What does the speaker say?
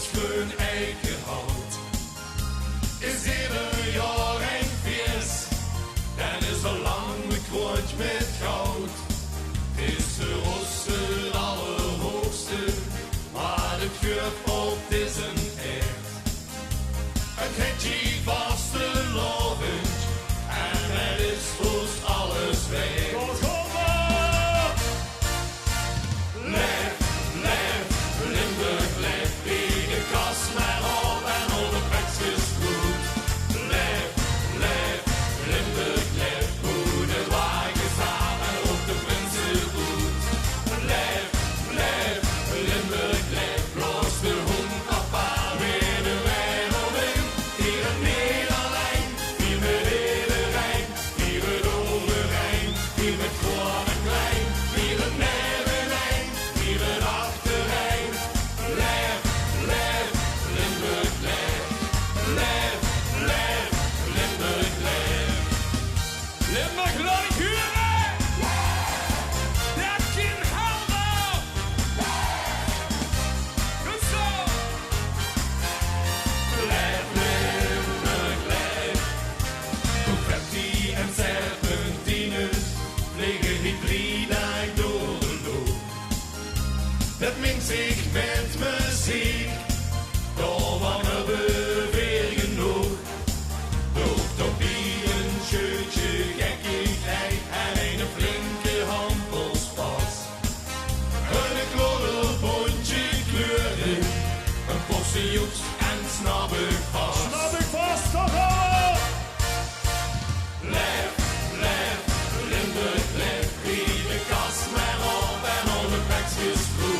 ons groen eiken hout. Is ieder jaar een feest, dan is er lang een kroontje met goud. Het is de rosse allerhoogste, maar de geur op is een echt. Het heeft je vaste lovend, en het is hoest alles weg. Lef, lef, Limburg, lef, wie de kast maar op en al de pakjes goed. Lef, lef, Limburg, lef, hoe de wagens aan en op de prinsen goed. Lef, lef, Limburg, lef, bloos de hond papa weer de wereld in. Hier het Nederlijn, hier met iedereen, hier het Overijn, hier met groot en klein, hier het Nevenijn, hier het Achterijn. Lef, lef, Limburg, lef, lef, lef, Limburg, lef. Limburg, laat ik huren! Dat kind helder! Goed zo! Lef, Limburg, lef. Confetti en serpentines vliegen hybride door de lucht. Het mengt zich met muziek, door wanneer we weer genoeg. Hoeft op wie een scheutje gekkigheid en een flinke handelspas. Een klodderbondje kleuren, een portie joeks en snabbig vast. Snap ik vast, toch al! Lef, lef, Limburg, lef, wie de kast maar op en al de pakjes goed.